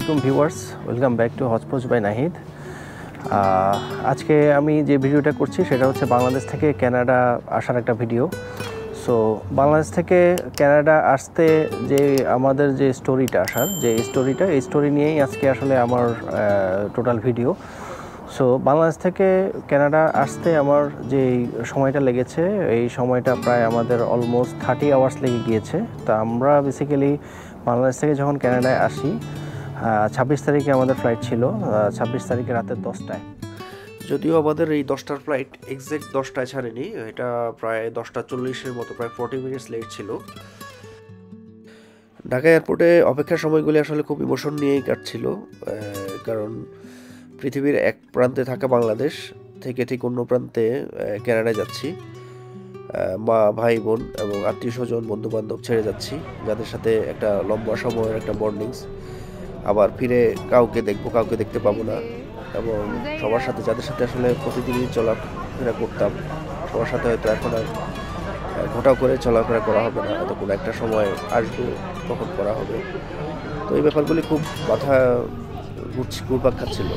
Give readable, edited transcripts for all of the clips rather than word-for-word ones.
আলাইকুম viewers, welcome back to hodgepodge by Nahid. আজকে আমি যে ভিডিওটা করছি সেটা হচ্ছে বাংলাদেশ থেকে কানাডা আসার একটা ভিডিও। সো বাংলাদেশ থেকে কানাডা আসতে যে আমাদের যে স্টোরিটা আসার যে এই স্টোরি নিয়েই আজকে আসলে আমার টোটাল ভিডিও। সো বাংলাদেশ থেকে কানাডা আসতে আমার যে সময়টা লেগেছে এই সময়টা প্রায় আমাদের অলমোস্ট 30 আওয়ার্স লেগে গিয়েছে। তা আমরা বেসিক্যালি বাংলাদেশ থেকে যখন কানাডায় আসি 26 তারিখে আমাদের ফ্লাইট ছিল, 26 তারিখে রাতের 10টায়। যদিও আমাদের এই 10টার ফ্লাইট এক্স্যাক্ট 10টায় ছাড়েনি, এটা প্রায় 10:40-এর মতো, প্রায় 40 মিনিটস লেট ছিল। ঢাকা এয়ারপোর্টে অপেক্ষার সময়গুলি আসলে খুব ইমোশন নিয়েই কাটছিল, কারণ পৃথিবীর এক প্রান্তে থাকা বাংলাদেশ থেকে ঠিক অন্য প্রান্তে কানাডায় যাচ্ছি। মা, ভাই, বোন এবং আত্মীয় স্বজন, বন্ধু বান্ধব ছেড়ে যাচ্ছি, যাদের সাথে একটা লম্বা সময়ের একটা বন্ডিংস। আবার ফিরে কাউকে দেখতে পাবো না, এবং সবার সাথে যাদের সাথে আসলে প্রতিদিনই চলাফেরা করতাম সবার সাথে হয়তো এখন আর ঘটাও করে চলাফেরা করা হবে না, হয়তো কোনো একটা সময় আসবে তখন করা হবে। তো এই ব্যাপারগুলি খুব মাথা ঘুরপাক খাচ্ছিল।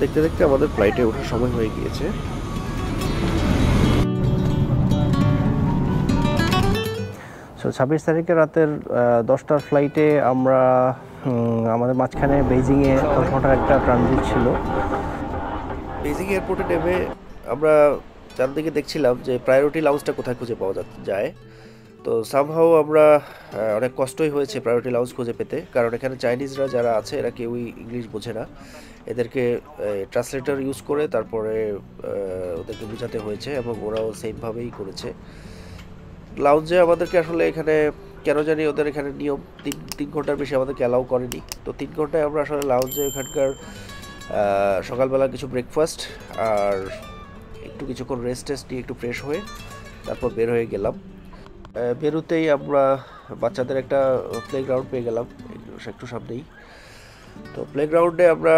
দেখতে দেখতে আমাদের ফ্লাইটে ওঠার সময় হয়ে গিয়েছে। সো 26 তারিখে রাতের 10টার ফ্লাইটে আমরা আমাদের মাঝখানে বেইজিংয়ে 10 ঘন্টার একটা ট্রানজিট ছিল। বেইজিং এয়ারপোর্টে নেমে আমরা চারদিকে দেখছিলাম যে প্রায়োরিটি লাউঞ্জটা কোথায় খুঁজে পাওয়া যায়। তো সামহাও আমরা অনেক কষ্টই হয়েছে প্রায়োরিটি লাউঞ্জ খুঁজে পেতে, কারণ এখানে চাইনিজরা যারা আছে এরা কেউই ইংলিশ বোঝে না। এদেরকে ট্রান্সলেটর ইউজ করে তারপরে ওদেরকে বোঝাতে হয়েছে, এবং ওরাও সেমভাবেই করেছে। লাউঞ্জে আমাদেরকে আসলে এখানে কেন জানি ওদের এখানে নিয়ম 3 ঘন্টার বেশি আমাদেরকে অ্যালাউ করেনি। তো 3 ঘন্টায় আমরা আসলে লাউঞ্জে এখানকার সকালবেলা কিছু ব্রেকফাস্ট আর কিছুক্ষণ রেস্ট নিয়ে একটু ফ্রেশ হয়ে তারপর বের হয়ে গেলাম। বেরোতেই আমরা বাচ্চাদের একটা প্লেগ্রাউন্ড পেয়ে গেলাম একটু সামনেই। তো প্লেগ্রাউন্ডে আমরা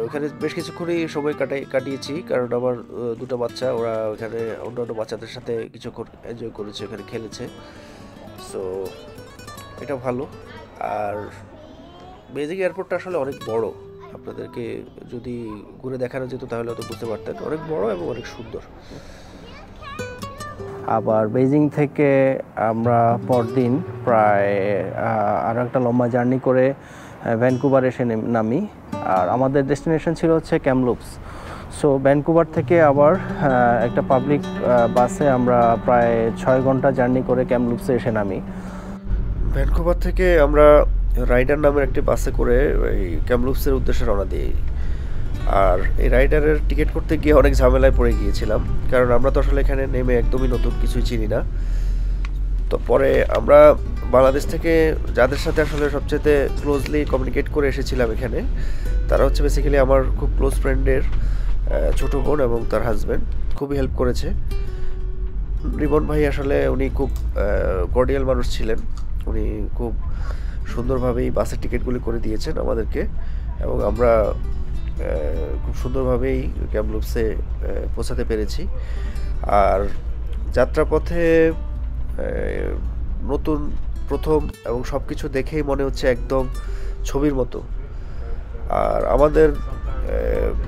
ওখানে বেশ কিছুক্ষণই সময় কাটিয়েছি, কারণ আমার দুটো বাচ্চা, ওরা ওখানে অন্যান্য বাচ্চাদের সাথে কিছুক্ষণ এনজয় করেছে, ওখানে খেলেছে। সো এটা ভালো। আর বেইজিং এয়ারপোর্টটা আসলে অনেক বড়, আপনাদেরকে যদি ঘুরে দেখানো যেত তাহলে হয়তো বুঝতে পারতেন, অনেক বড় এবং অনেক সুন্দর। আবার বেইজিং থেকে আমরা পরদিন প্রায় আরও একটা লম্বা জার্নি করে ভ্যানকুভার এসে নামি। আর আমাদের ডেস্টিনেশন ছিল হচ্ছে ক্যামলুপস। সো ভ্যানকুভার থেকে আবার একটা পাবলিক বাসে আমরা প্রায় 6 ঘন্টা জার্নি করে ক্যামলুপসে এসে নামি। ভ্যানকুভার থেকে আমরা রাইডার নামের একটি বাসে করে ওই ক্যামলুপসের উদ্দেশ্যে রওনা দিই। আর এই রাইডারের টিকিট করতে গিয়ে অনেক ঝামেলায় পড়ে গিয়েছিলাম, কারণ আমরা তো আসলে এখানে নেমে একদমই নতুন, কিছুই চিনি না। তো পরে আমরা বাংলাদেশ থেকে যাদের সাথে আসলে সবচেয়ে ক্লোজলি কমিউনিকেট করে এসেছিলাম এখানে, তারা হচ্ছে বেসিক্যালি আমার খুব ক্লোজ ফ্রেন্ডের ছোটো বোন এবং তার হাজব্যান্ড, খুবই হেল্প করেছে। রিবন ভাই আসলে উনি খুব কর্ডিয়াল মানুষ ছিলেন, উনি খুব সুন্দরভাবেই বাসের টিকিটগুলি করে দিয়েছেন আমাদেরকে, এবং আমরা খুব সুন্দরভাবেই ক্যামলুপসে পৌঁছাতে পেরেছি। আর যাত্রাপথে নতুন প্রথম এবং সব কিছু দেখেই মনে হচ্ছে একদম ছবির মতো। আর আমাদের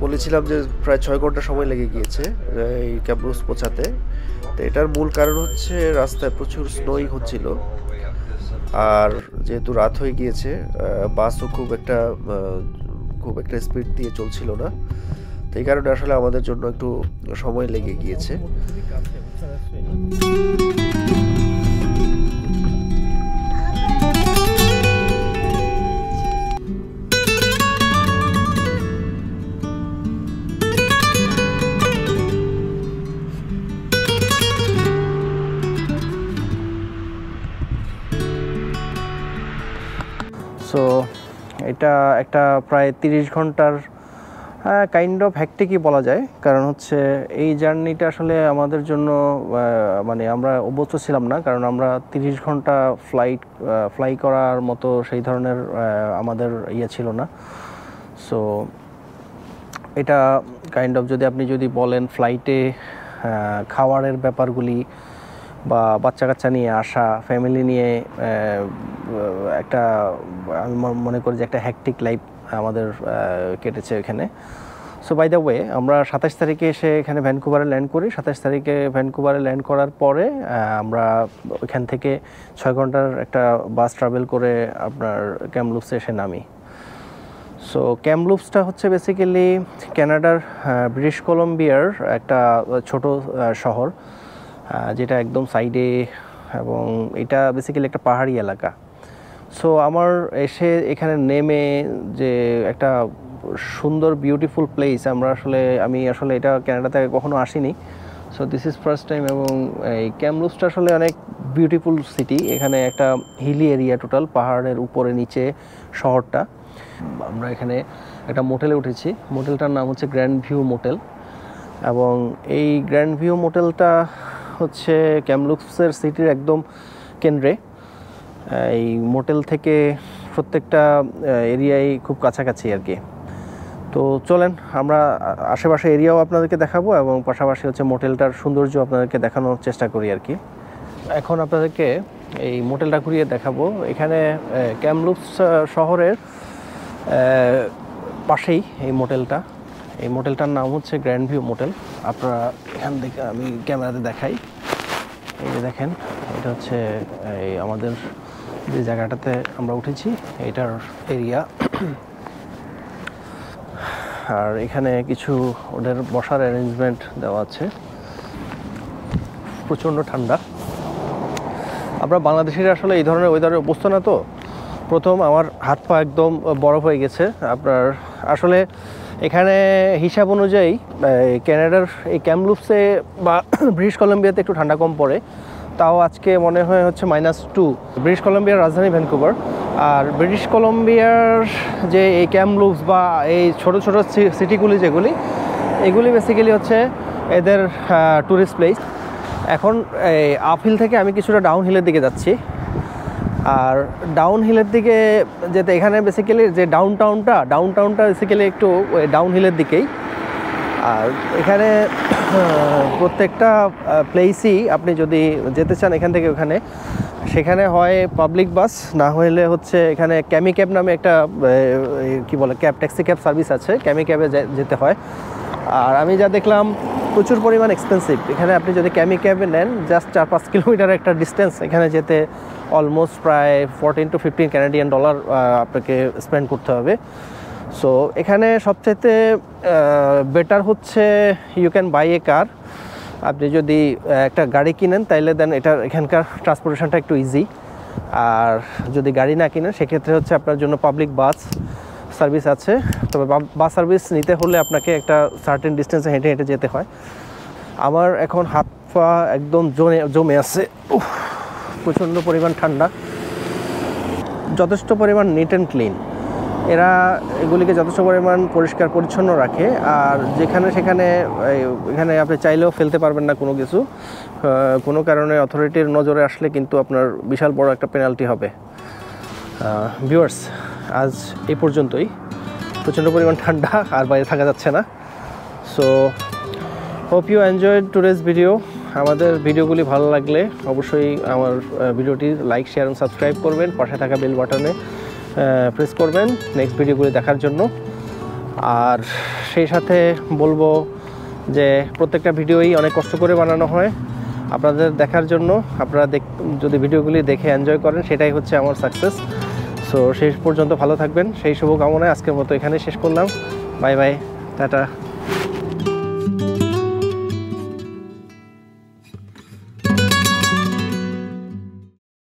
বলেছিলাম যে প্রায় 6 ঘন্টা সময় লেগে গিয়েছে এই ক্যামলুপস পৌঁছাতে। তো এটার মূল কারণ হচ্ছে রাস্তায় প্রচুর স্নোই হচ্ছিল, আর যেহেতু রাত হয়ে গিয়েছে বাসও খুব একটা স্পিড দিয়ে চলছিল না। তো এই কারণে আসলে আমাদের জন্য একটু সময় লেগে গিয়েছে। সো এটা একটা প্রায় 30 ঘন্টার কাইন্ড অফ হ্যাকটিকই বলা যায়, কারণ হচ্ছে এই জার্নিটা আসলে আমাদের জন্য মানে আমরা অভ্যস্ত ছিলাম না, কারণ আমরা 30 ঘন্টা ফ্লাই করার মতো সেই ধরনের আমাদের ছিল না। সো এটা কাইন্ড অফ যদি আপনি বলেন ফ্লাইটে খাওয়ারের ব্যাপারগুলি বা বাচ্চা কাচ্চা নিয়ে আসা, ফ্যামিলি নিয়ে একটা আমি মনে করি যে একটা হ্যাকটিক লাইফ আমাদের কেটেছে এখানে। সো বাই দ্য ওয়ে আমরা 27 তারিখে এসে এখানে ভ্যানকুভারে ল্যান্ড করি। 27 তারিখে ভ্যানকুভারে ল্যান্ড করার পরে আমরা ওইখান থেকে 6 ঘন্টার একটা বাস ট্রাভেল করে আপনার ক্যামলুপসে এসে নামি। সো ক্যামলুপসটা হচ্ছে বেসিক্যালি কানাডার ব্রিটিশ কলম্বিয়ার একটা ছোট শহর, যেটা একদম সাইডে, এবং এটা বেসিক্যালি একটা পাহাড়ি এলাকা। সো আমার এসে এখানে নেমে যে একটা সুন্দর বিউটিফুল প্লেস, আমি আসলে এটা কানাডাতে কখনো আসিনি। So this is first time, এবং এই ক্যামলুপসটা আসলে অনেক বিউটিফুল সিটি। এখানে একটা হিলি এরিয়া, টোটাল পাহাড়ের উপরে নিচে শহরটা। আমরা এখানে একটা মোটেলে উঠেছি, মোটেলটার নাম হচ্ছে গ্র্যান্ড ভিউ মোটেল, এবং এই গ্র্যান্ড ভিউ মোটেলটা হচ্ছে ক্যামলুপসের সিটির একদম কেন্দ্রে। এই মোটেল থেকে প্রত্যেকটা এরিয়ায় খুব কাছাকাছি আর কি। তো চলেন আমরা আশেপাশে এরিয়াও আপনাদেরকে দেখাবো, এবং পাশাপাশি হচ্ছে মোটেলটার সৌন্দর্য আপনাদেরকে দেখানোর চেষ্টা করি আর কি। এখন আপনাদেরকে এই মোটেলটা ঘুরিয়ে দেখাবো। এখানে ক্যামলুপস শহরের পাশেই এই মোটেলটার নাম হচ্ছে গ্র্যান্ড ভিউ মোটেল। আপনারা এখান থেকে আমি ক্যামেরাতে দেখাই, এই যে দেখেন, এটা হচ্ছে এই আমাদের যে জায়গাটাতে আমরা উঠেছি এটার এরিয়া। আর এখানে কিছু ওদের বসার অ্যারেঞ্জমেন্ট দেওয়া আছে। প্রচণ্ড ঠান্ডা। আমরা বাংলাদেশের আসলে এই ধরনের ওয়েদারে অভ্যস্ত না, তো প্রথম আমার হাত পা একদম বরফ হয়ে গেছে। আপনার আসলে এখানে হিসাব অনুযায়ী কানাডার এই ক্যামলুপসে বা ব্রিটিশ কলম্বিয়াতে একটু ঠান্ডা কম পড়ে, তাও আজকে মনে হয় হচ্ছে -2। ব্রিটিশ কলম্বিয়ার রাজধানী ভ্যানকুভার, আর ব্রিটিশ কলম্বিয়ার যে এই ক্যামলুপস বা এই ছোটো ছোটো সিটিগুলি যেগুলি, এগুলি বেসিক্যালি হচ্ছে এদের ট্যুরিস্ট প্লেস। এখন এই আপহিল থেকে আমি কিছুটা ডাউন হিলের দিকে যাচ্ছি, আর ডাউন হিলের দিকে যেতে এখানে বেসিক্যালি যে ডাউনটাউনটা বেসিক্যালি একটু ডাউন হিলের দিকেই। আর এখানে প্রত্যেকটা প্লেসই আপনি যদি যেতে চান এখান থেকে ওখানে, সেখানে হয় পাবলিক বাস, না হলে হচ্ছে এখানে ক্যামি ক্যাব নামে একটা কি বলে ট্যাক্সি ক্যাব সার্ভিস আছে, ক্যামি ক্যাবে যেতে হয়। আর আমি যা দেখলাম প্রচুর পরিমাণ এক্সপেন্সিভ। এখানে আপনি যদি ক্যামি ক্যাবে নেন, জাস্ট 4-5 কিলোমিটার একটা ডিস্টেন্স, এখানে যেতে অলমোস্ট প্রায় $14 to $15 কানাডিয়ান আপনাকে স্পেন্ড করতে হবে। সো এখানে সবচেয়ে বেটার হচ্ছে ইউ ক্যান বাই এ কার। আপনি যদি একটা গাড়ি কিনেন তাইলে দেন এখানকার ট্রান্সপোর্টেশনটা একটু ইজি। আর যদি গাড়ি না কিনেন সেক্ষেত্রে হচ্ছে আপনার জন্য পাবলিক বাস সার্ভিস আছে। তবে বাস সার্ভিস নিতে হলে আপনাকে একটা সার্টেন ডিস্টেন্সে হেঁটে হেঁটে যেতে হয়। আমার এখন হাত পা একদম জমে আছে, প্রচণ্ড পরিমাণ ঠান্ডা। যথেষ্ট পরিমাণ নিট অ্যান্ড ক্লিন, এরা এগুলিকে যথেষ্ট পরিমাণ পরিষ্কার পরিচ্ছন্ন রাখে। আর এখানে আপনি চাইলেও ফেলতে পারবেন না কোনো কিছু, কোনো কারণে অথরিটির নজরে আসলে কিন্তু আপনার বিশাল বড় একটা পেনাল্টি হবে। ভিউয়ার্স, আজ এই পর্যন্তই। প্রচণ্ড পরিমাণ ঠান্ডা, আর বাইরে থাকা যাচ্ছে না। So hope you enjoyed today's video. আমাদের ভিডিওগুলি ভালো লাগলে অবশ্যই আমার ভিডিওটি লাইক, শেয়ার এবং সাবস্ক্রাইব করবেন। পাশে থাকা বেল বাটনে প্রেস করবেন নেক্সট ভিডিওগুলি দেখার জন্য। আর সেই সাথে বলবো যে প্রত্যেকটা ভিডিওই অনেক কষ্ট করে বানানো হয় আপনাদের দেখার জন্য। আপনারা যদি ভিডিওগুলি দেখে এনজয় করেন, সেটাই হচ্ছে আমার সাকসেস। সো শেষ পর্যন্ত ভালো থাকবেন, সেই শুভকামনায় আজকের মতো এখানে শেষ করলাম। Bye bye, tata.